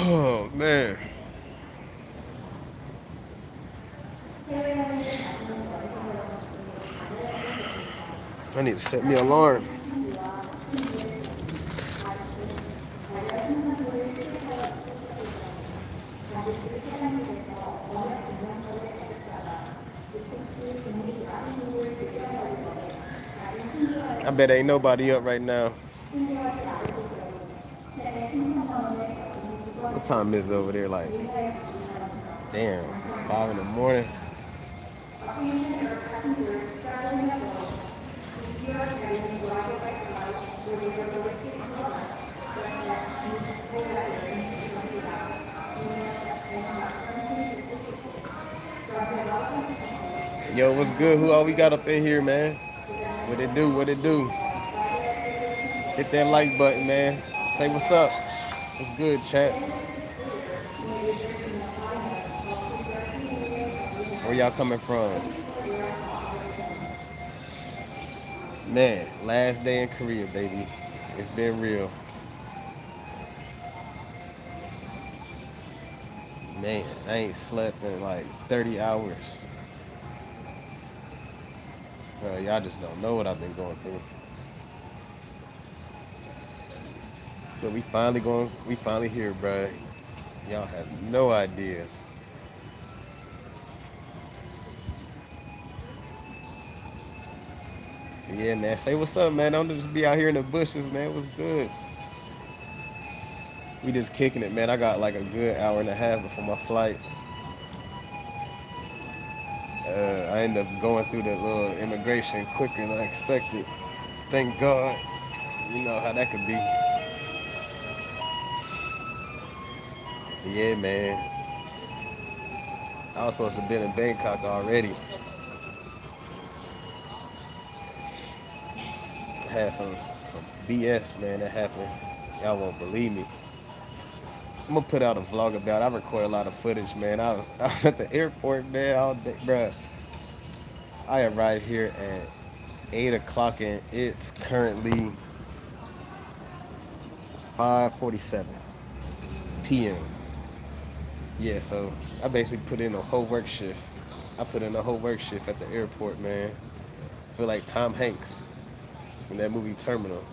Oh man, I need to set me an alarm. I bet ain't nobody up right now. What time is it over there? Like, damn, 5 in the morning. Yo, what's good? Who all we got up in here, man? What it do? What it do? Hit that like button, man. Say what's up. What's good, chat? Where y'all coming from? Man, last day in Korea, baby. It's been real. Man, I ain't slept in like 30 hours. Y'all just don't know what I've been going through. But we finally here, bruh. Y'all have no idea. Yeah, man. Say what's up, man. Don't just be out here in the bushes, man. What's good? We just kicking it, man. I got like a good hour and a half before my flight. I ended up going through the little immigration quicker than I expected. Thank God. You know how that could be. Yeah, man. I was supposed to be in Bangkok already. Had some BS, man, that happened. Y'all won't believe me. I'm gonna put out a vlog about it. I record a lot of footage, man. I was at the airport, man, all day, bruh. I arrived here at 8 o'clock and it's currently 5:47 p.m. Yeah, so I basically put in a whole work shift. I put in a whole work shift at the airport, man. I feel like Tom Hanks in that movie Terminal.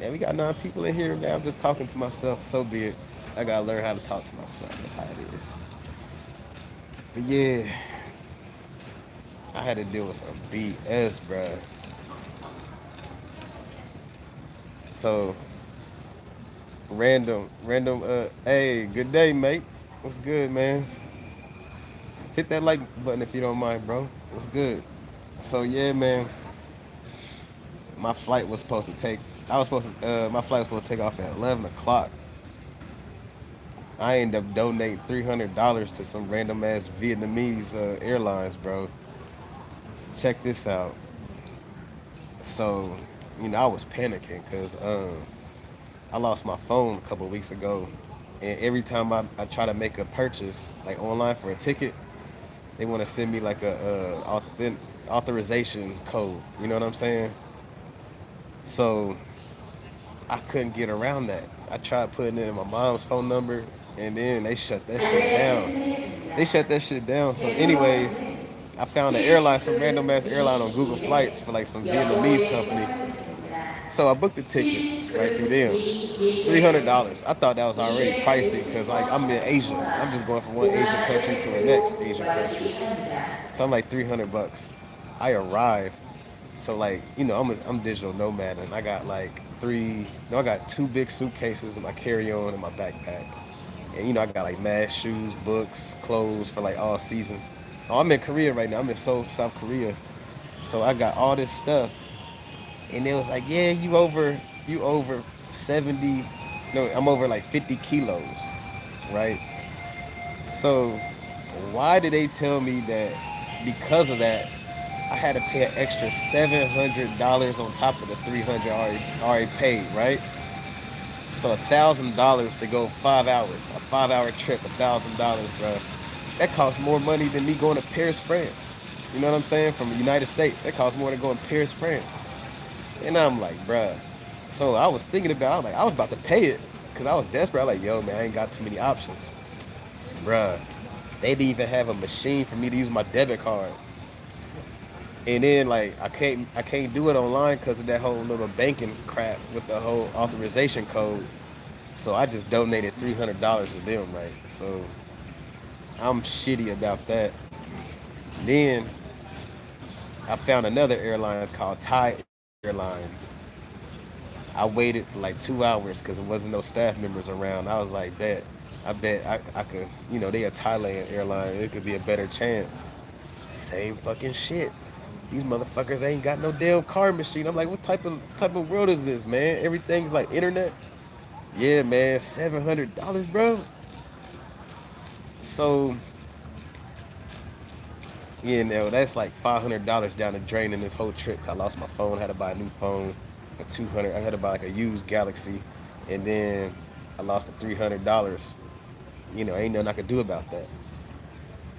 Man, we got 9 people in here, man. I'm just talking to myself. So be it. I gotta learn how to talk to myself. That's how it is. But yeah, I had to deal with some BS, bruh. So random. Hey, good day, mate. What's good, man? Hit that like button if you don't mind, bro. What's good? So yeah, man. My flight was supposed to take. I was supposed to. My flight was supposed to take off at 11 o'clock. I ended up donating $300 to some random ass Vietnamese airlines, bro. Check this out. So, I was panicking because I lost my phone a couple weeks ago, and every time I try to make a purchase like online for a ticket, they want to send me like authorization code. You know what I'm saying? So I couldn't get around that. I tried putting in my mom's phone number, and then they shut that shit down. They shut that shit down. So, anyways, I found an airline, some random ass airline on Google Flights for like some Vietnamese company. So I booked the ticket right through them. $300. I thought that was already pricey because like I'm in Asia. I'm just going from one Asian country to the next Asian country. So I'm like $300. I arrived. So like I'm digital nomad and I got like three. No, I got 2 big suitcases in my carry-on and my backpack. And I got like mad shoes, books, clothes for like all seasons. Oh, I'm in Korea right now. I'm in Seoul, South Korea. So I got all this stuff and it was like, yeah, you over 70. No, I'm over like 50 kilos, right? So why did they tell me that because of that I had to pay an extra $700 on top of the 300 already paid, right? So $1,000 to go 5 hours, a 5 hour trip, $1,000, bro. That costs more money than me going to Paris, France. You know what I'm saying? From the United States, that costs more than going to Paris, France. And I'm like, bruh. So I was thinking about, I was about to pay it because I was desperate. I was like, yo, man, I ain't got too many options, bruh. They didn't even have a machine for me to use my debit card. And then like I can't do it online because of that whole little banking crap with the whole authorization code. So I just donated $300 to them, right? So I'm shitty about that. Then I found another airlines called Thai Airlines. I waited for like 2 hours because there wasn't no staff members around. I was like, I bet I could, they a Thailand airline. It could be a better chance. Same fucking shit. These motherfuckers ain't got no damn card machine. I'm like, what type of world is this, man? Everything's like internet. Yeah, man, $700, bro. So, that's like $500 down the drain in this whole trip. I lost my phone, had to buy a new phone for 200. I had to buy like a used Galaxy, and then I lost the $300. Ain't nothing I could do about that.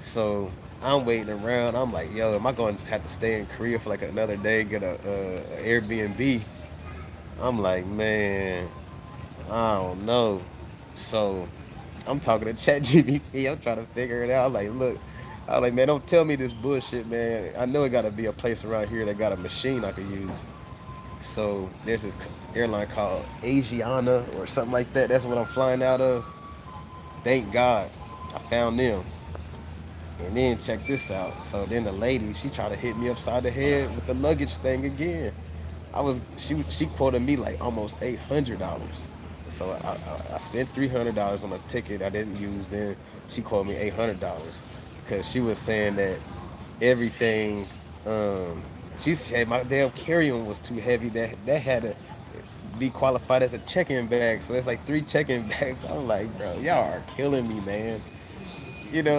So I'm waiting around. I'm like, yo, am I going to just have to stay in Korea for like another day, get a Airbnb? I'm like, man, I don't know. So I'm talking to ChatGPT. I'm trying to figure it out. I'm like, look, I was like, man, don't tell me this bullshit, man. I know it got to be a place around here that got a machine I could use. So there's this airline called Asiana or something like that. That's what I'm flying out of. Thank God I found them. And then check this out. So then the lady, she tried to hit me upside the head with the luggage thing again. She quoted me like almost $800. So I spent $300 on a ticket I didn't use. Then she quoted me $800 because she was saying that everything. Um, she said my damn carry-on was too heavy. That had to be qualified as a check-in bag. So it's like three check-in bags. I'm like, bro, y'all are killing me, man.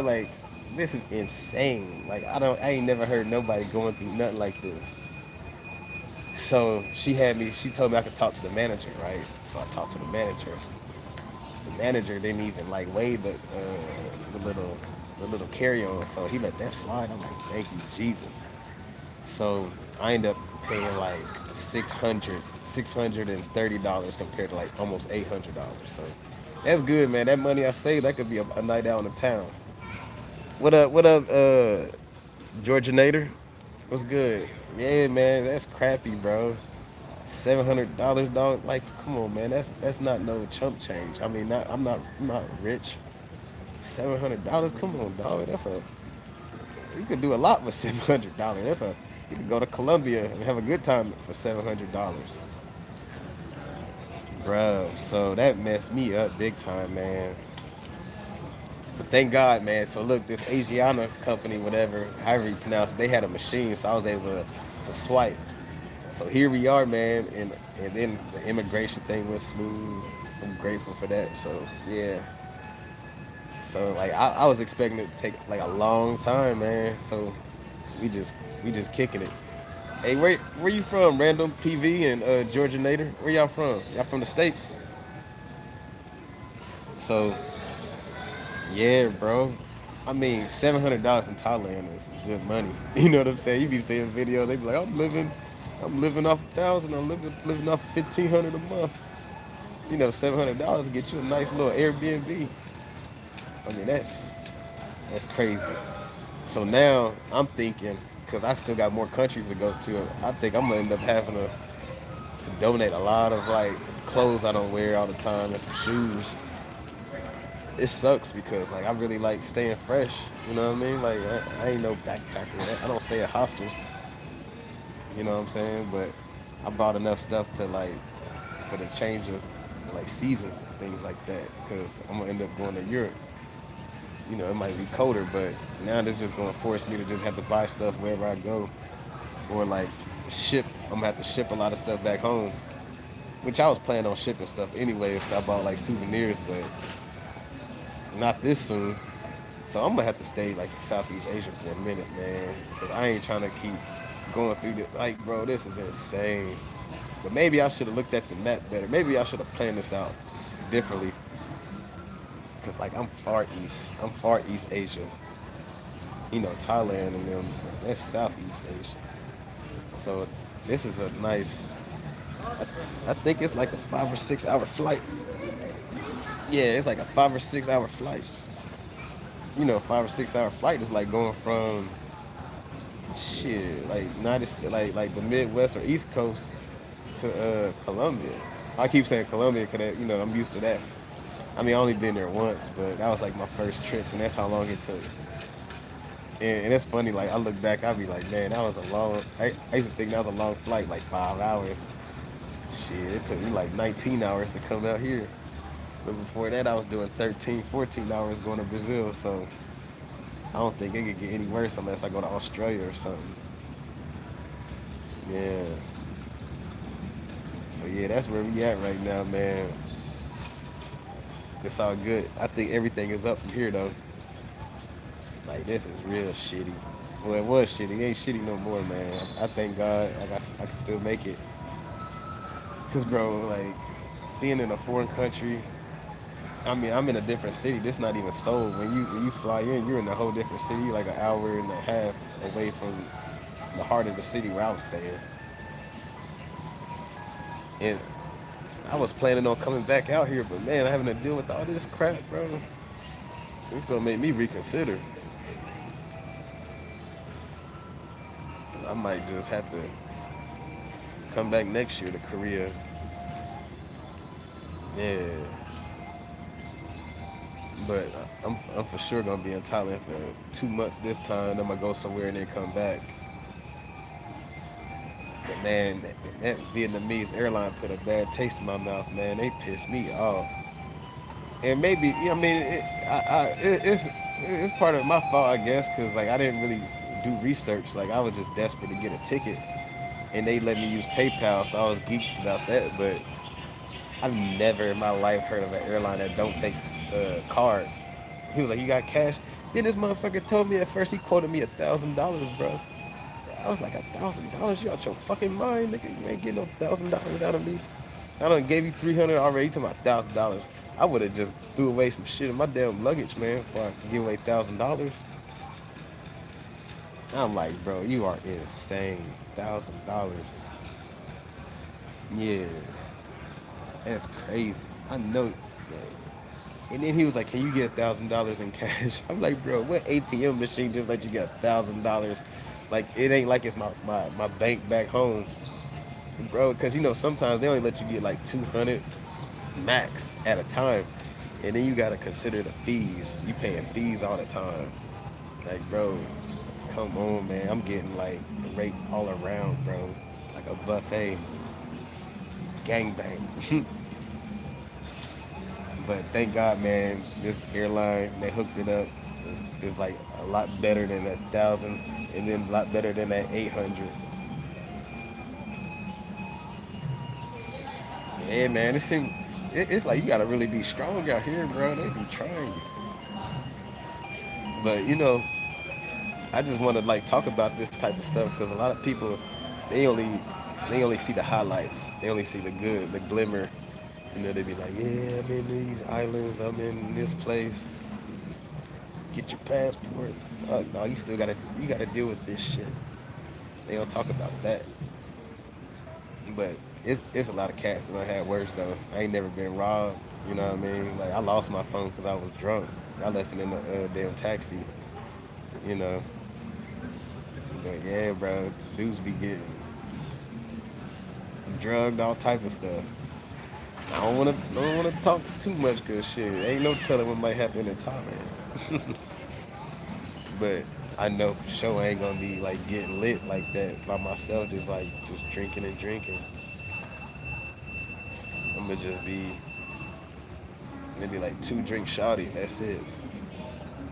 Like this is insane. Like I ain't never heard nobody going through nothing like this. So she told me I could talk to the manager, right? So I talked to the manager. The manager didn't even like weigh the little carry on, so he let that slide. I'm like, thank you, Jesus. So I ended up paying like 630 dollars compared to like almost $800. So that's good, man. That money I saved, that could be a night out in the town. What up, Georgia Nader? What's good? Yeah, man, that's crappy, bro. $700, dog. Like, come on, man. That's not no chump change. I mean, I'm not rich. $700, come on, dog. You could do a lot with $700. You could go to Colombia and have a good time for $700, bro. So that messed me up big time, man. But thank God, man. So look, this Asiana company, whatever, however you pronounce it, they had a machine, so I was able to swipe. So here we are, man, and then the immigration thing was smooth. I'm grateful for that. So yeah. So like I was expecting it to take like a long time, man. So we just we just kicking it. Hey, where you from? Random PV and Georgia Nader. Where y'all from? Y'all from the States? So yeah, bro. I mean, $700 in Thailand is good money. You know what I'm saying? You be seeing videos, they be like, I'm living off 1,000. I'm living off 1,500 a month. $700 get you a nice little Airbnb. I mean, that's crazy. So now I'm thinking, because I still got more countries to go to, I think I'm gonna end up having to donate a lot of like clothes I don't wear all the time and some shoes. It sucks because like I really like staying fresh. You know what I mean? Like I ain't no backpacker. I don't stay at hostels. You know what I'm saying? But I bought enough stuff to like for the change of like seasons and things like that. Because I'm gonna end up going to Europe. It might be colder, but now this just gonna force me to just have to buy stuff wherever I go, or like ship. I'm gonna have to ship a lot of stuff back home, which I was planning on shipping stuff anyway if I bought like souvenirs, but not this soon. So I'm gonna have to stay like in Southeast Asia for a minute, man, because I ain't trying to keep going through this. Like, bro, this is insane. But maybe I should have looked at the map better. Maybe I should have planned this out differently. Cause like I'm far east. I'm far East Asia. Thailand and them. That's Southeast Asia. So this is a nice. I think it's like a 5 or 6 hour flight. Yeah, it's like a 5 or 6 hour flight. 5 or 6 hour flight is like going from shit, like United like the Midwest or East Coast to Colombia. I keep saying Colombia because I'm used to that. I mean, I only been there once, but that was like my first trip, and that's how long it took. And it's funny, like I look back, I'll be like, man, that was a long. I used to think that was a long flight, like 5 hours. Shit, it took me like 19 hours to come out here. But before that, I was doing 13, 14 hours going to Brazil. So I don't think it could get any worse unless I go to Australia or something. Yeah. So yeah, that's where we at right now, man. It's all good. I think everything is up from here though. Like this is real shitty. Well, it was shitty. It ain't shitty no more, man. I thank God I can still make it. Cause bro, like being in a foreign country. I mean, I'm in a different city. This not even Seoul. When you fly in, you're in a whole different city. You're like an hour and a half away from the heart of the city where I was staying. And I was planning on coming back out here, but man, having to deal with all this crap, bro, it's gonna make me reconsider. I might just have to come back next year to Korea. Yeah, but I'm for sure gonna be in Thailand for 2 months this time. I'm gonna go somewhere and then come back. But man, that Vietnamese airline put a bad taste in my mouth, man. They pissed me off. And maybe, I mean, it's part of my fault, I guess, because like I didn't really do research. Like I was just desperate to get a ticket, and they let me use PayPal, so I was geeked about that. But I've never in my life heard of an airline that don't take a card. He was like, "You got cash?" Then this motherfucker told me at first he quoted me $1,000, bro. I was like, $1,000? You out your fucking mind, nigga? You ain't getting no $1,000 out of me. I done gave you 300 already. You talking about $1,000? I would have just threw away some shit in my damn luggage, man, before I could give away $1,000. I'm like, bro, you are insane. $1,000. Yeah, that's crazy. I know. Man. And then he was like, "Can you get $1,000 in cash?" I'm like, bro, what ATM machine just let you get $1,000? Like, it ain't like it's my bank back home, bro. Because sometimes they only let you get like 200 max at a time, and then you gotta consider the fees. You paying fees all the time. Like, bro, come on, man. I'm getting like rate all around, bro. Like a buffet, gangbang. But thank God, man, this airline they hooked it up. It's like a lot better than that 1,000, and then a lot better than that 800. Yeah, man, it's like you gotta really be strong out here, bro. They be trying you. But I just want to like talk about this type of stuff because a lot of people they only they only see the highlights. They only see the good, the glimmer. They be like, yeah, I'm in these islands. I'm in this place. Get your passport. Fuck, no, you gotta deal with this shit. They don't talk about that. But it's a lot of cats that I had worse though. I ain't never been robbed. You know what I mean? Like I lost my phone because I was drunk. I left it in the damn taxi. You know. But yeah, bro, dudes be getting drugged, all type of stuff. I don't wanna talk too much, cause shit, ain't no telling what might happen in Thailand. But I know for sure I ain't gonna be like getting lit like that by myself, just drinking and drinking. I'm gonna just be maybe like 2 drinks shawty. That's it.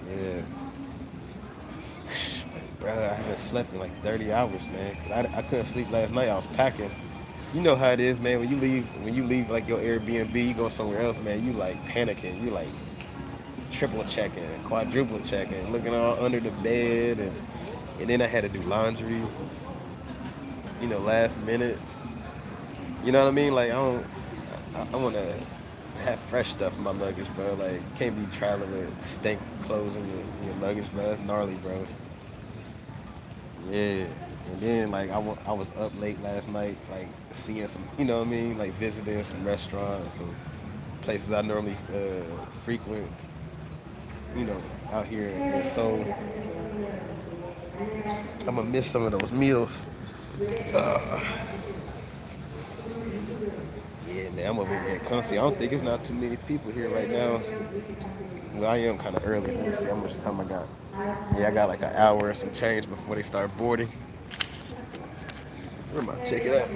Yeah. But bro, I haven't slept in like 30 hours, man. 'Cause I couldn't sleep last night. I was packing. You know how it is, man. When you leave like your Airbnb, you go somewhere else, man. You like panicking. You like triple checking, quadruple checking, looking all under the bed, and then I had to do laundry. Last minute. You know what I mean? Like I want to have fresh stuff in my luggage, bro. Like can't be traveling with stink clothes in your luggage, bro. That's gnarly, bro. Yeah. And then like I was up late last night, like seeing some, you know what I mean, like visiting some restaurants. places I normally frequent, you know, out here. And so I'm gonna miss some of those meals. Uh, yeah, man, I'm over here getting comfy. I don't think it's not too many people here right now. Well, I am kind of early. Let me see how much time I got. Yeah, I got like an hour and some change before they start boarding. Where my ticket at?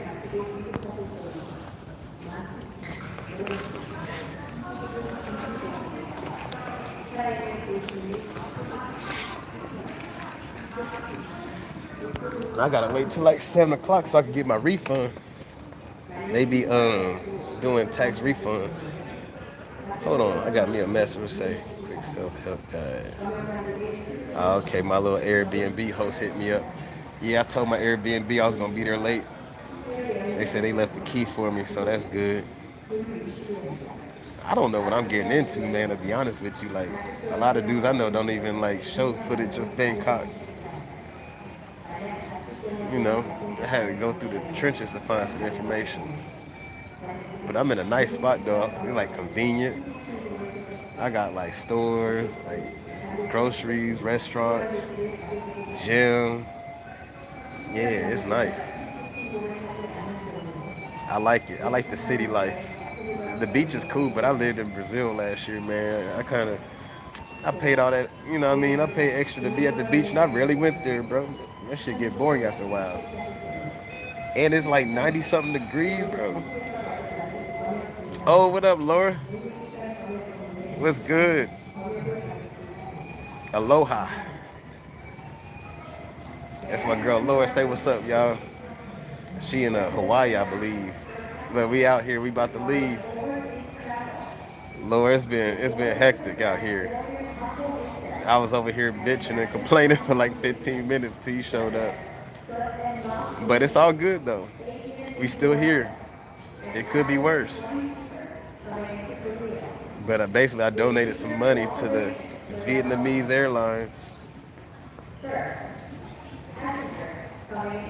I gotta wait till like 7 o'clock so I can get my refund. They be doing tax refunds. Hold on, I got me a message to say quick self help guide. Okay, my little Airbnb host hit me up. Yeah, I told my Airbnb I was gonna be there late. They said they left the key for me, so that's good. I don't know what I'm getting into, man. To be honest with you, like a lot of dudes I know don't even like show footage of Bangkok. You know, I had to go through the trenches to find some information. But I'm in a nice spot though. It's like convenient. I got like stores, like groceries, restaurants, gym. Yeah, it's nice. I like it. I like the city life. The beach is cool, but I lived in Brazil last year, man. I paid all that, you know what I mean? I paid extra to be at the beach, and I rarely went there, bro. That shit get boring after a while. And it's like 90 something degrees, bro. Oh, what up, Laura? What's good? Aloha. That's my girl, Laura. Say what's up, y'all. She in Hawaii, I believe. Look, we out here. We about to leave. Laura, it's been hectic out here. I was over here bitching and complaining for like 15 minutes till you showed up. But it's all good though. We still here. It could be worse. But basically, I donated some money to the Vietnamese Airlines.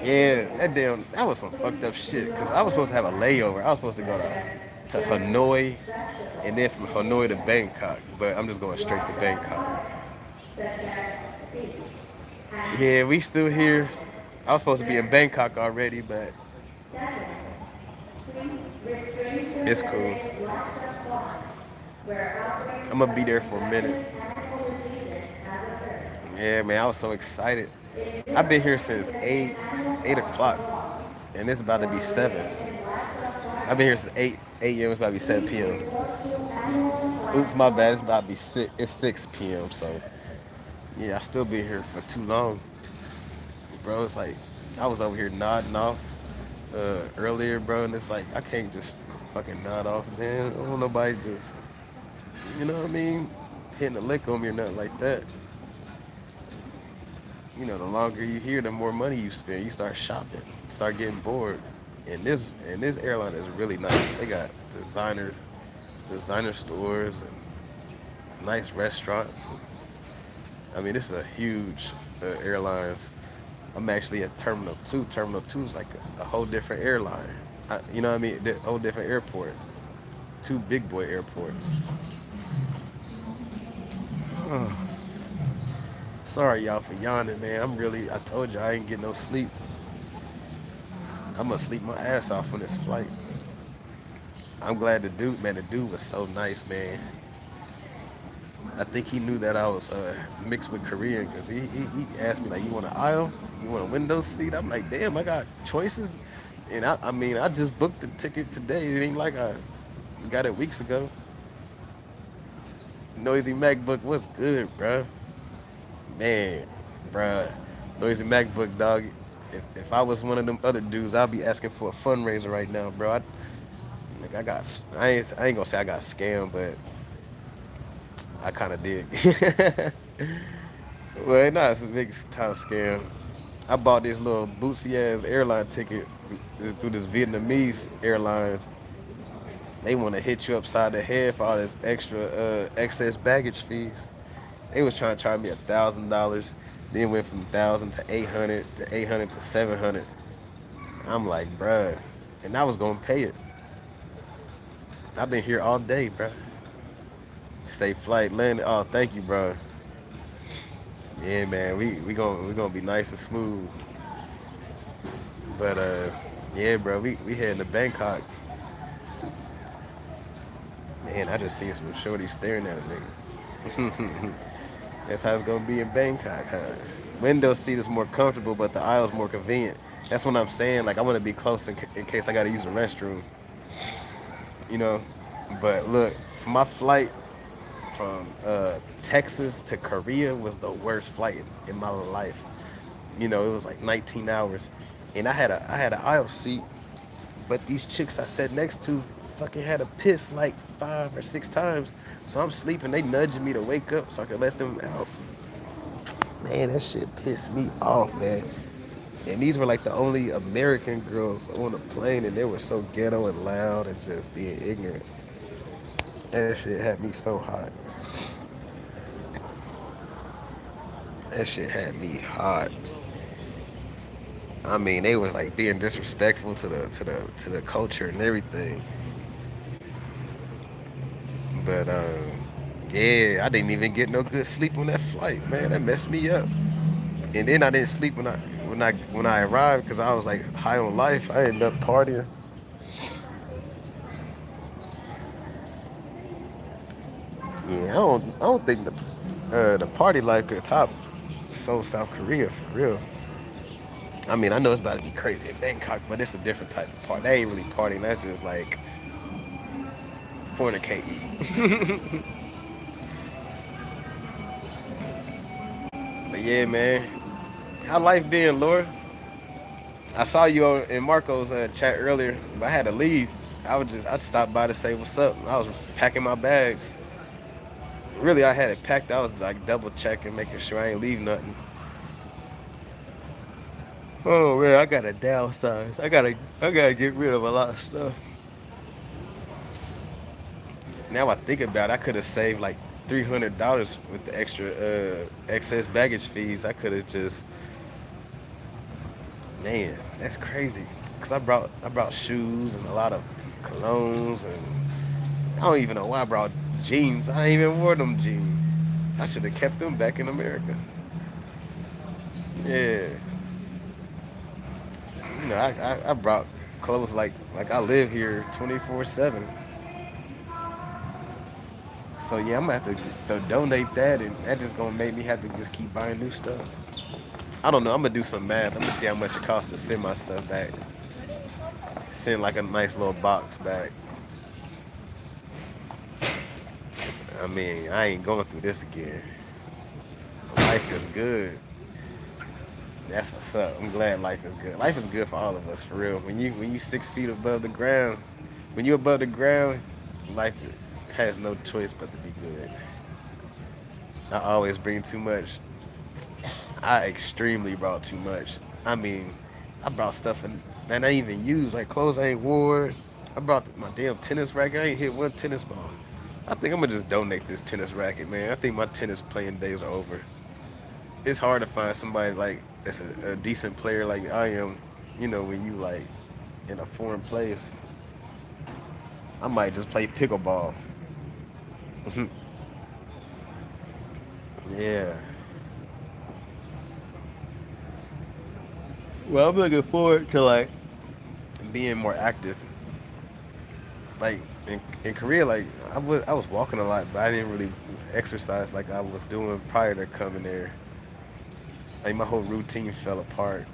Yeah, that was some fucked up shit. Cause I was supposed to have a layover. I was supposed to go to Hanoi, and then from Hanoi to Bangkok. But I'm just going straight to Bangkok. Yeah, we still here. I was supposed to be in Bangkok already, but it's cool. I'm gonna be there for a minute. Yeah, man, I was so excited. I've been here since 8 o'clock, and it's about to be 7. I've been here since 8 a.m. It's about to be 7 p.m. Oops, my bad. It's about to be 6. It's 6 p.m. So yeah, I still been here for too long, bro. It's like I was over here nodding off earlier, bro, and it's like I can't just fucking nod off, man. I don't want nobody just, you know what I mean, hitting a lick on me or nothing like that. You know, the longer you here, the more money you spend. You start shopping, start getting bored. And this airline is really nice. They got designer stores and nice restaurants. I mean, this is a huge airlines. I'm actually at Terminal 2. Terminal 2 is like a whole different airline. You know what I mean? A whole different airport. Two big boy airports. Sorry, y'all, for yawning, man. I told you I ain't getting no sleep. I'm gonna sleep my ass off on this flight. I'm glad the dude was so nice, man. I think he knew that I was mixed with Korean because he asked me, like, you want an aisle? You want a window seat? I'm like, damn, I got choices. And I mean, I just booked the ticket today. It ain't like I got it weeks ago. Noisy MacBook, what's good, bruh? Man, bruh. Noisy MacBook, dog. If I was one of them other dudes, I'd be asking for a fundraiser right now, bro. Like I ain't gonna say I got scammed, but I kind of did. Well, nah, it's a big time scam. I bought this little bootsy ass airline ticket through this Vietnamese airlines. They want to hit you upside the head for all this extra excess baggage fees. They was trying to charge me $1,000. Then went from 1,000 to 800 to 800 to 700. I'm like, bruh, and I was gonna pay it. I've been here all day, bro. Safe flight, landing. Oh, thank you, bro. Yeah, man. We gonna be nice and smooth. But yeah, bro. We heading to Bangkok. Man, I just seen some shorties staring at a nigga. That's how it's gonna be in Bangkok, huh? Window seat is more comfortable, but the aisle's more convenient. That's what I'm saying. Like I want to be close in case I gotta use the restroom, you know. But look, for my flight from Texas to Korea was the worst flight in my life. You know, it was like 19 hours, and I had an aisle seat, but these chicks I sat next to fucking had to piss like 5 or 6 times. So I'm sleeping. They nudging me to wake up so I could let them out. Man, that shit pissed me off, man. And these were like the only American girls on the plane, and they were so ghetto and loud and just being ignorant. That shit had me so hot. That shit had me hot. I mean, they was like being disrespectful to the culture and everything. But yeah, I didn't even get no good sleep on that flight, man. That messed me up. And then I didn't sleep when I arrived because I was like high on life. I ended up partying. Yeah, I don't think the party life could top Seoul, South Korea for real. I mean, I know it's about to be crazy in Bangkok, but it's a different type of party. They ain't really partying. That's just like fornicating. But yeah, man, how life been, Laura? I saw you in Marco's chat earlier, but I had to leave. I stopped by to say what's up. I was packing my bags. Really, I had it packed. I was like double checking, making sure I ain't leave nothing. Oh man, I gotta downsize. I gotta get rid of a lot of stuff. Now I think about it, I could have saved like $300 with the extra excess baggage fees. I could have just, man, that's crazy. Cause I brought shoes and a lot of colognes, and I don't even know why I brought jeans. I ain't even wore them jeans. I should have kept them back in America. Yeah, I brought clothes like I live here 24/7. So yeah, I'm gonna have to donate that, and that just gonna make me have to just keep buying new stuff. I don't know. I'm gonna do some math. I'm gonna see how much it costs to send my stuff back. Send like a nice little box back. I mean, I ain't going through this again. Life is good. That's what's up. I'm glad life is good. Life is good for all of us, for real. When you 6 feet above the ground, when you above the ground, life has no choice but to be good. I always bring too much. I extremely brought too much. I mean, I brought stuff that I ain't even use, like clothes I ain't wore. I brought my damn tennis racket. I ain't hit one tennis ball. I think I'm gonna just donate this tennis racket, man. I think my tennis playing days are over. It's hard to find somebody like that's a decent player like I am. You know, when you like in a foreign place, I might just play pickleball. Yeah. Well, I'm looking forward to like being more active. Like in Korea, like I was walking a lot, but I didn't really exercise like I was doing prior to coming there. Like my whole routine fell apart.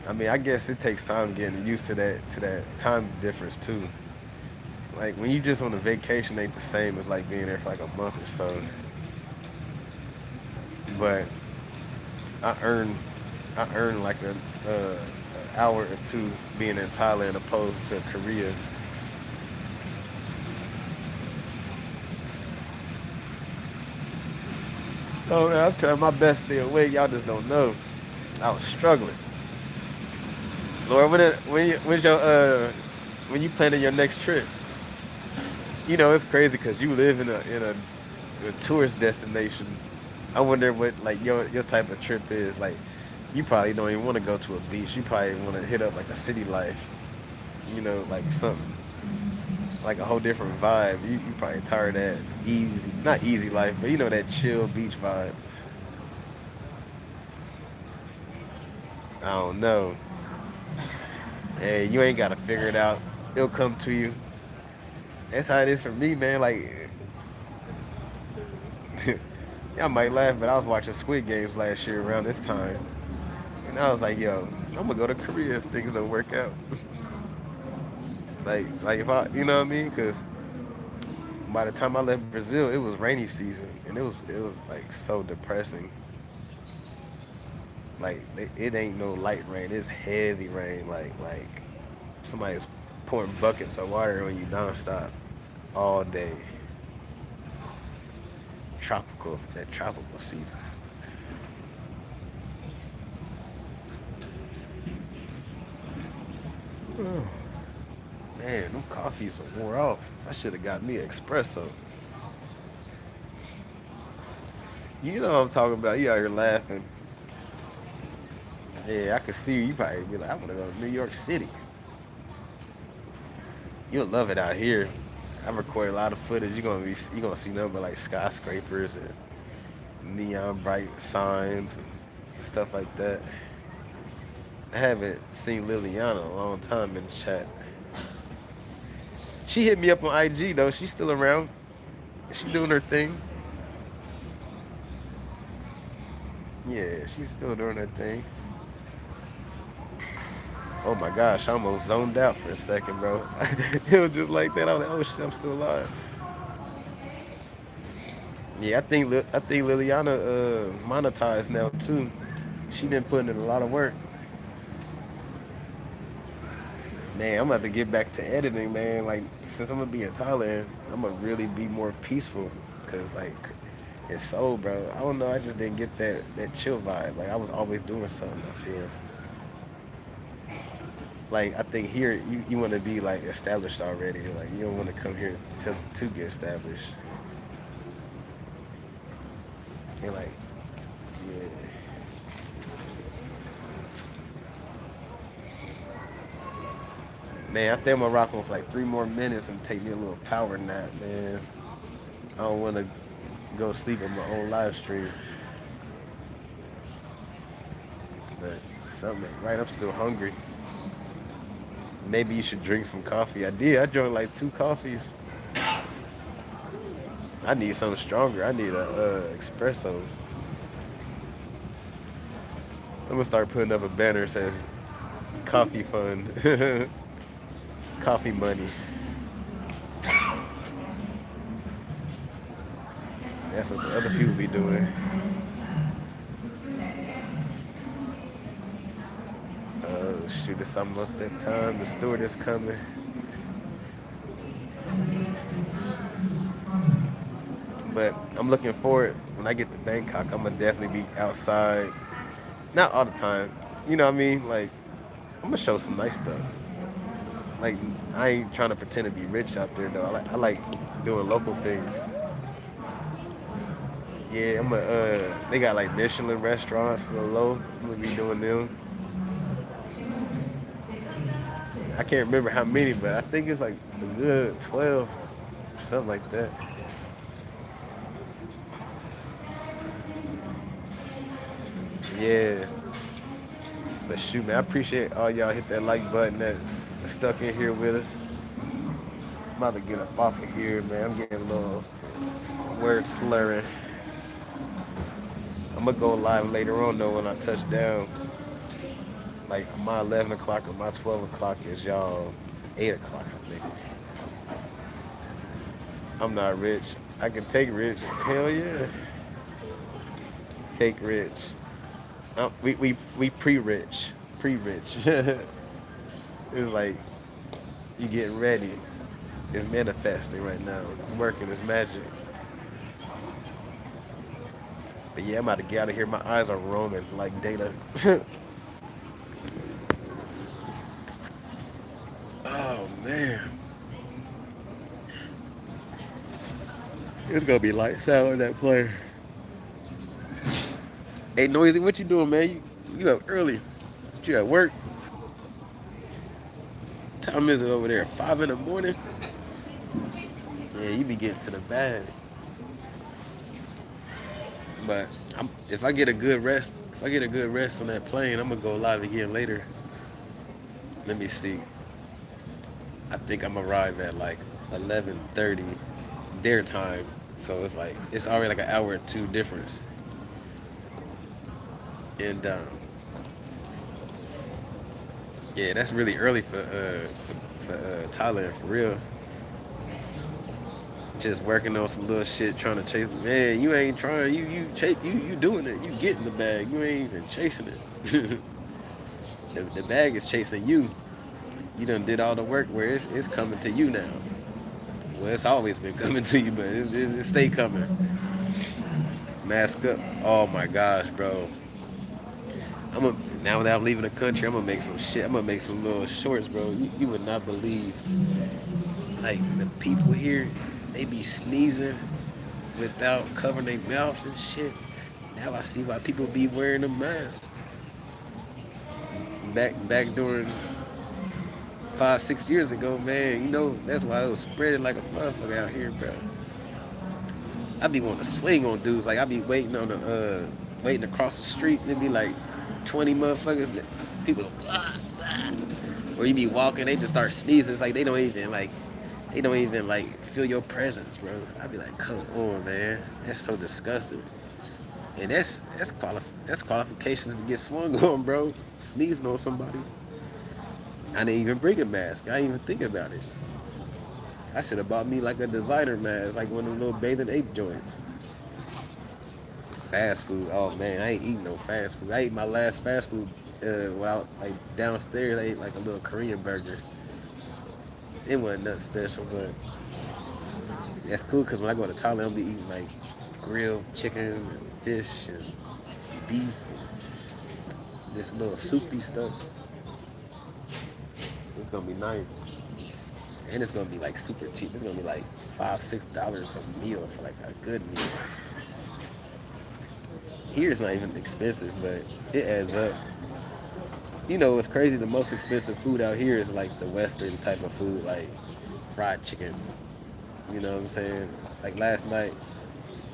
I mean, I guess it takes time getting used to that time difference too. Like when you just on a vacation, ain't the same as like being there for like a month or so. But I earned I earned like a hour or two being in Thailand opposed to Korea. Oh man, I'm trying my best to stay awake. Y'all just don't know. I was struggling. Laura, when's your when you planning your next trip? You know it's crazy because you live in a tourist destination. I wonder what like your type of trip is. Like you probably don't even want to go to a beach. You probably want to hit up like a city life. You know, like something. like a whole different vibe. You probably tired of that easy, not easy life, but you know that chill beach vibe. I don't know. Hey, you ain't gotta figure it out. It'll come to you. That's how it is for me, man. Like, y'all might laugh, but I was watching Squid Games last year around this time, and I was like, yo, I'm gonna go to Korea if things don't work out. Like if I, you know what I mean? Because by the time I left Brazil, it was rainy season, and it was like so depressing. Like it ain't no light rain; it's heavy rain. Like somebody's pouring buckets of water on you nonstop all day. Tropical, that tropical season. Oh, man, them coffees are wore off. I should have got me an espresso. You know what I'm talking about. You out here laughing. Yeah, I could see you. You probably be like, I want to go to New York City. You'll love it out here. I recorded a lot of footage. You gonna see nothing but like skyscrapers and neon bright signs and stuff like that. I haven't seen Liliana in a long time in the chat. She hit me up on IG though. She's still around. She doing her thing. Yeah, she's still doing her thing. Oh my gosh, I almost zoned out for a second, bro. It was just like that. I was like, oh shit, I'm still alive. Yeah, I think Liliana monetized now too. She been putting in a lot of work. Man, I'm about to get back to editing, man. Like since I'm gonna be in Thailand, I'm gonna really be more peaceful. Cause like it's so, bro. I don't know. I just didn't get that chill vibe. Like I was always doing something. I feel like I think here you want to be like established already. Like you don't want to come here to get established. And like yeah. Man, I think I'm gonna rock on for like 3 more minutes and take me a little power nap, man. I don't want to go sleep on my own live stream, but something ain't right. I'm still hungry. Maybe you should drink some coffee. I did. I drank like 2 coffees. I need something stronger. I need a espresso. I'm gonna start putting up a banner that says "Coffee Fund," coffee money. That's what the other people be doing. Oh shoot! It's almost that time. The steward is coming. But I'm looking forward when I get to Bangkok. I'm gonna definitely be outside. Not all the time. You know what I mean? Like I'm gonna show some nice stuff. Like I ain't trying to pretend to be rich out there though. I like doing local things. Yeah, I'm a. They got like Michelin restaurants for the low. I'm gonna be doing them. I can't remember how many, but I think it's like a good 12, something like that. Yeah, but shoot, man, I appreciate all y'all hit that like button that stuck in here with us. I'm about to get up off of here, man. I'm getting a little word slurring. I'm gonna go live later on though when I touch down. Like my 11 o'clock or my 12 o'clock is y'all 8 o'clock, I think. I'm not rich. I can take rich. Hell yeah. Fake rich. We pre-rich. Pre-rich. It's like you getting ready. It's manifesting right now. It's working. It's magic. But yeah, I'm about to get out of here. My eyes are roaming like data. Oh man. It's gonna be lights out on that plane. Hey Noisy, what you doing, man? You up early. You at work? Time is it over there? 5 in the morning? Yeah, you be getting to the bag. But if I get a good rest, if I get a good rest on that plane, I'm gonna go live again later. Let me see. I think I'm arrive at like 11:30 their time, so it's like it's already like an hour or two difference. And yeah, that's really early for Thailand for real. Just working on some little shit, trying to chase. Man, you ain't trying. You doing it. You getting the bag. You ain't even chasing it. The bag is chasing you. You done did all the work where it's coming to you now. Well, it's always been coming to you, but it stay coming. Mask up. Oh my gosh, bro. Now that I'm leaving the country, I'm gonna make some shit. I'm gonna make some little shorts, bro. You would not believe, like the people here, they be sneezing without covering their mouth and shit. Now I see why people be wearing a mask. Back during 5, 6 years ago, man, that's why it was spreading like a motherfucker out here, bro. I be wanting to swing on dudes. Like I be waiting on waiting across the street. And it be like 20 motherfuckers. People go blah, blah. Or you be walking, they just start sneezing. It's like they don't even like feel your presence, bro. I be like, come on, man. That's so disgusting. And that's qualifications to get swung on, bro. Sneezing on somebody. I didn't even bring a mask. I didn't even think about it. I should have bought me like a designer mask, like one of them little bathing ape joints. Fast food. Oh man, I ain't eating no fast food. I ate my last fast food while like downstairs. I ate like a little Korean burger. It wasn't nothing special, but that's cool because when I go to Thailand, I'll be eating like grilled chicken and fish and beef and this little soupy stuff. It's gonna be nice. And it's gonna be like super cheap. It's gonna be like $5, $6 a meal for like a good meal. Here it's not even expensive, but it adds up. It's crazy. The most expensive food out here is like the Western type of food, like fried chicken. You know what I'm saying? Like last night,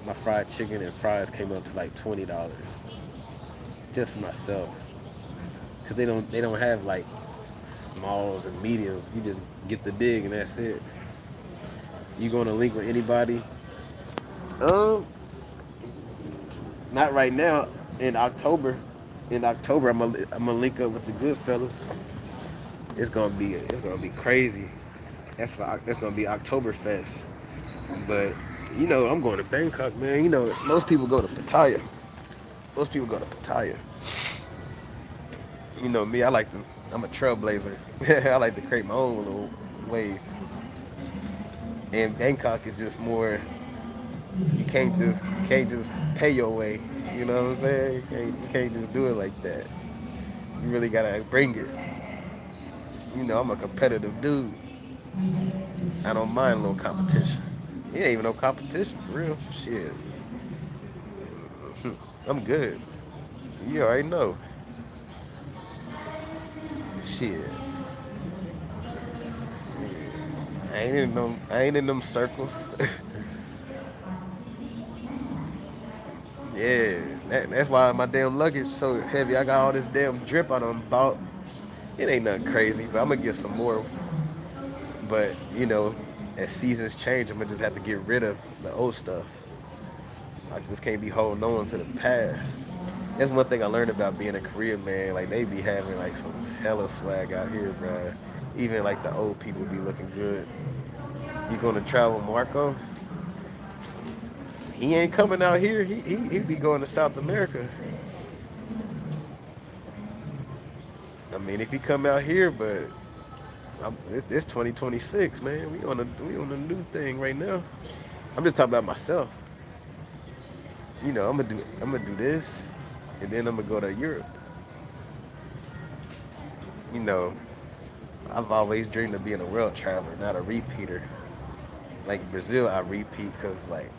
my fried chicken and fries came up to like $20 just for myself, because they don't have like smalls and mediums. You just get the big and that's it. You gonna link with anybody? Not right now. In October, I'm gonna link up with the good fellas. It's gonna be crazy. That's gonna be Oktoberfest. But I'm going to Bangkok, man. Most people go to Pattaya. Most people go to Pattaya. Me, I'm a trailblazer. I like to create my own little wave. And Bangkok is just more. You can't just pay your way. You know what I'm saying? You can't just do it like that. You really gotta bring it. I'm a competitive dude. I don't mind a little competition. It ain't even no competition for real. Shit. I'm good. You already know. Shit. I ain't in them circles. Yeah, that's why my damn luggage so heavy. I got all this damn drip I done bought. It ain't nothing crazy, but I'm gonna get some more. But as seasons change, I'm gonna just have to get rid of the old stuff. I just can't be holding on to the past. That's one thing I learned about being a Korean man. Like they be having like some hella swag out here, bro. Even like the old people be looking good. You gonna travel, Marco? He ain't coming out here. He be going to South America. I mean, if he come out here, but it's 2026, man. We on a new thing right now. I'm just talking about myself. I'm gonna do this, and then I'm gonna go to Europe. You know, I've always dreamed of being a world traveler, not a repeater. Like Brazil, I repeat because like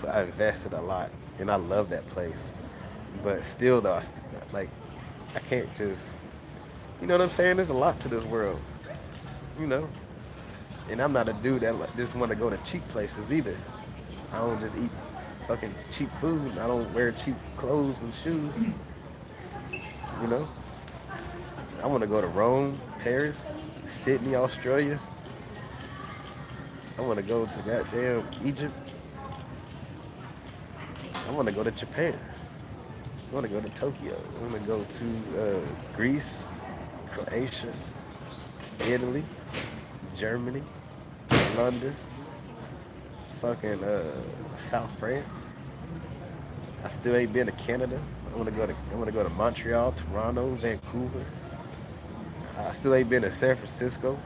I invested a lot, and I love that place. But still, though, like I can't just, you know what I'm saying? There's a lot to this world. You know, And I'm not a dude that just want to go to cheap places either. I don't just eat fucking cheap food. I don't wear cheap clothes and shoes. You know, I want to go to Rome, Paris, Sydney, Australia. I want to go to goddamn Egypt. I want to go to Japan. I want to go to Tokyo. I want to go to Greece, Croatia, Italy, Germany, London, fucking South France. I still ain't been to Canada. I want to go to Montreal, Toronto, Vancouver. I still ain't been to San Francisco.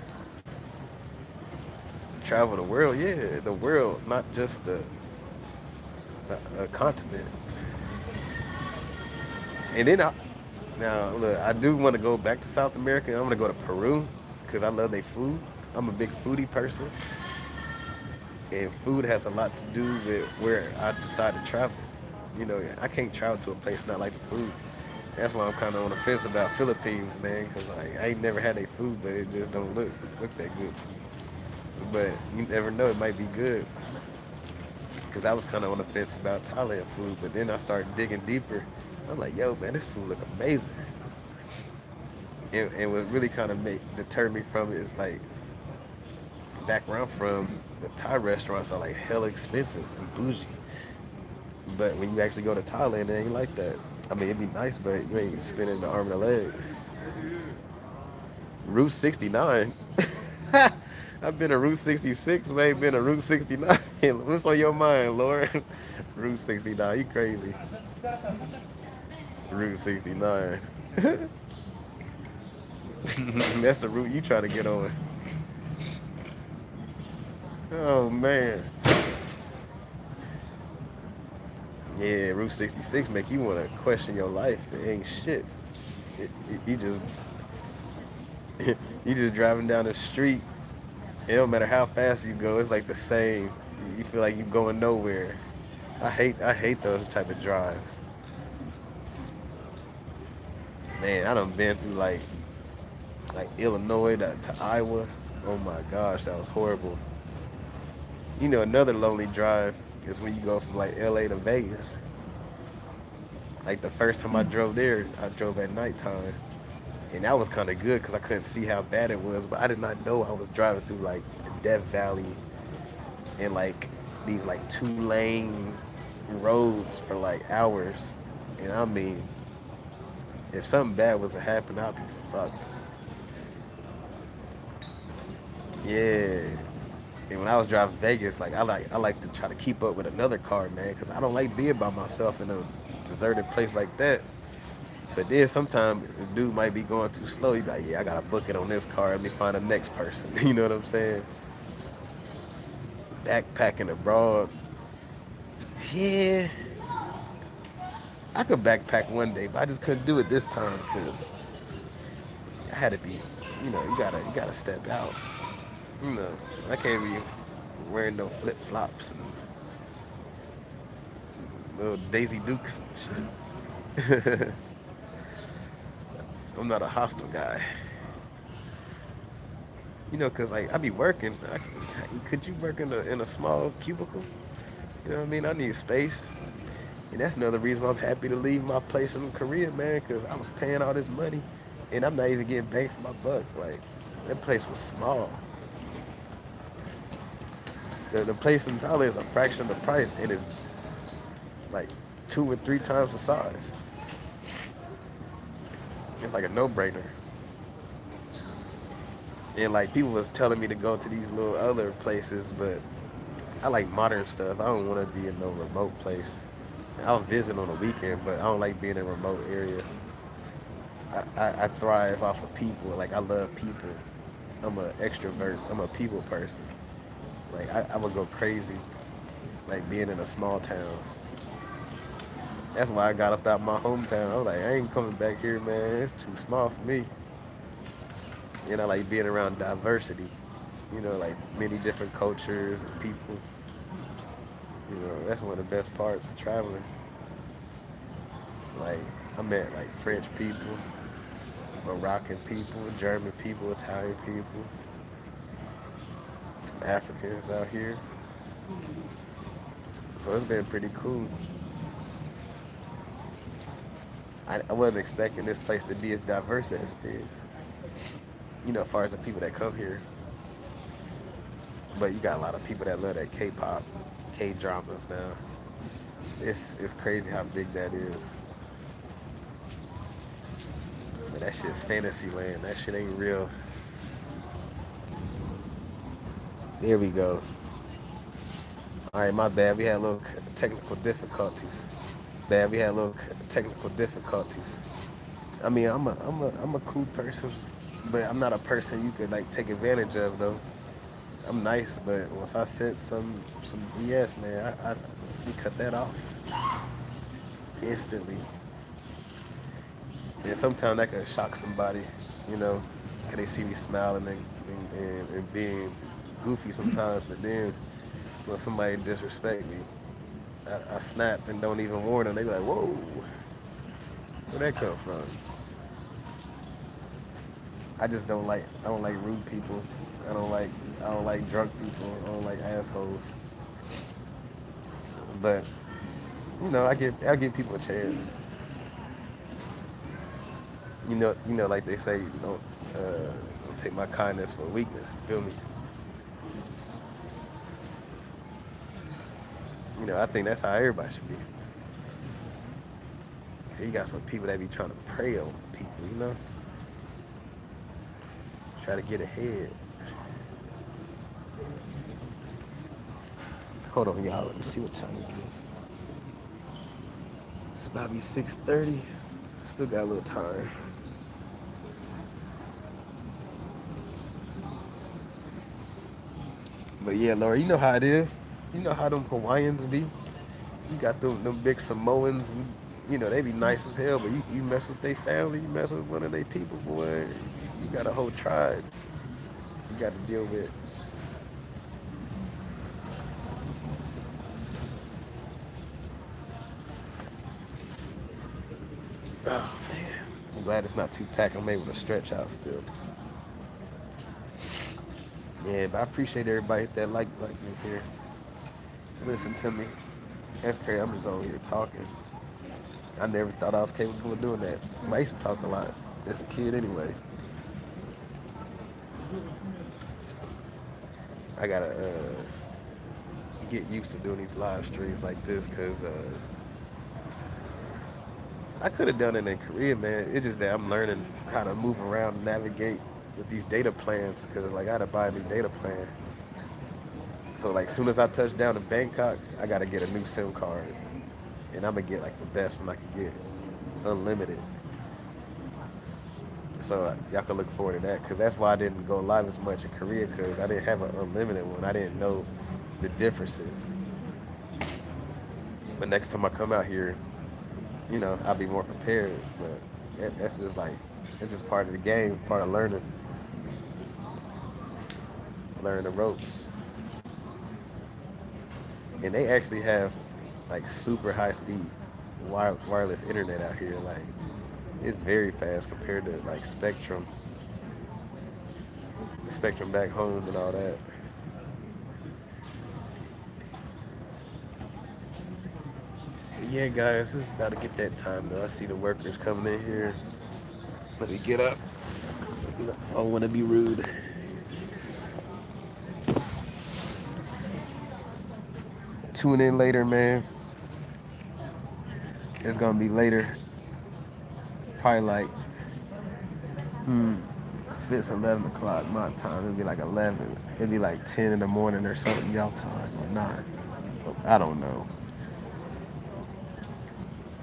Travel the world, yeah, the world, not just the continent. And then now look, I do want to go back to South America. I'm gonna go to Peru because I love their food. I'm a big foodie person, and food has a lot to do with where I decide to travel. You know, I can't travel to a place not like the food. That's why I'm kind of on the fence about Philippines, man, because like I ain't never had their food, but it just don't look that good to me. But you never know, it might be good. Because I was kind of on the fence about Thailand food, but then I started digging deeper. I'm like, yo, man, this food look amazing. And what really kind of deter me from it is like back where I'm from, the Thai restaurants are like hella expensive and bougie. But when you actually go to Thailand, it ain't like that. I mean, it'd be nice, but you ain't spending the arm and a leg. Route 69. I've been to Route 66, man. Been to Route 69. What's on your mind, Lord? Route 69. You crazy? Route 69. That's the route you try to get on. Oh man. Yeah, Route 66 make you want to question your life. It ain't shit. You just you just driving down the street. It don't matter how fast you go. It's like the same. You feel like you going nowhere. I hate those type of drives. Man, I done been through like Illinois to Iowa. Oh my gosh, that was horrible. You know, another lonely drive is when you go from like LA to Vegas. Like the first time I drove there, I drove at nighttime. And that was kind of good because I couldn't see how bad it was, but I did not know I was driving through like the Death Valley and like these like 2-lane roads for like hours. And I mean, if something bad was to happen, I'd be fucked. Yeah. And when I was driving Vegas, like I like to try to keep up with another car, man, because I don't like being by myself in a deserted place like that. But then sometimes the dude might be going too slow. You be like, yeah, I gotta book it on this car. Let me find the next person. You know what I'm saying? Backpacking abroad. Yeah, I could backpack one day, but I just couldn't do it this time because I had to be, you gotta step out. You know, I can't be wearing no flip flops and little Daisy Dukes and shit. I'm not a hostile guy. You know, cause like I be working. Could you work in a small cubicle? You know what I mean? I need space, and that's another reason why I'm happy to leave my place in Korea, man. Cause I was paying all this money, and I'm not even getting bang for my buck. Like that place was small. The place in Thailand is a fraction of the price, and it's like 2 or 3 times the size. It's like a no-brainer. And like people was telling me to go to these little other places, but I like modern stuff. I don't want to be in no remote place. I'll visit on the weekend, but I don't like being in remote areas. I thrive off of people. Like I love people. I'm an extrovert. I'm a people person. Like I would go crazy, like being in a small town. That's why I got up out my hometown. I was like, I ain't coming back here, man. It's too small for me. And I like being around diversity. You know, like many different cultures and people. You know, that's one of the best parts of traveling. Like I met like French people, Moroccan people, German people, Italian people, some Africans out here. So it's been pretty cool. I wasn't expecting this place to be as diverse as it is. As far as the people that come here. But you got a lot of people that love that K-pop, K-dramas now. It's crazy how big that is. But that shit's fantasy land. That shit ain't real. There we go. All right, my bad. We had a little technical difficulties. Bad. We had a little technical difficulties. I mean, I'm a cool person, but I'm not a person you could like take advantage of though. I'm nice, but once I said some BS, man, I we cut that off instantly. And sometimes that could shock somebody, you know, 'cause they see me smiling and being goofy sometimes. But then when somebody disrespect me, I snap and don't even warn them. They be like, "Whoa, where that come from?" I don't like rude people. I don't like drunk people. I don't like assholes. But I give people a chance. Like they say, don't take my kindness for weakness. You feel me? I think that's how everybody should be. You got some people that be trying to prey on people, try to get ahead. Hold on, y'all. Let me see what time it is. It's about to be 6:30. Still got a little time. But yeah, Laura, you know how it is. You know how them Hawaiians be. You got them big Samoans, and they be nice as hell. But you mess with their family, you mess with one of their people, boy. You got a whole tribe you got to deal with. Oh man, I'm glad it's not too packed. I'm able to stretch out still. Yeah, but I appreciate everybody hit that like button in here. Listen to me. That's crazy. I'm just over here talking. I never thought I was capable of doing that. I used to talk a lot as a kid anyway. I gotta get used to doing these live streams like this because I could have done it in Korea, man. It's just that I'm learning how to move around and navigate with these data plans because like I gotta buy a new data plan. So like soon as I touch down in Bangkok, I gotta get a new SIM card, and I'm gonna get like the best one I can get, unlimited. So y'all can look forward to that because that's why I didn't go live as much in Korea because I didn't have an unlimited one. I didn't know the differences. But next time I come out here, I'll be more prepared. But that's just like it's just part of the game, part of learning the ropes. And they actually have like super high speed wireless internet out here. Like it's very fast compared to like Spectrum back home and all that. But yeah, guys, it's about to get that time though. I see the workers coming in here. Let me get up. I don't want to be rude. Tune in later, man. It's gonna be later. Probably like if it's 11 o'clock my time, it'd be like 11. It'd be like 10 in the morning or something y'all time or not. I don't know.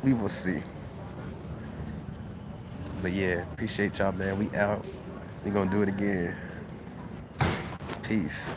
We will see. But yeah, appreciate y'all, man. We out. We gonna do it again. Peace.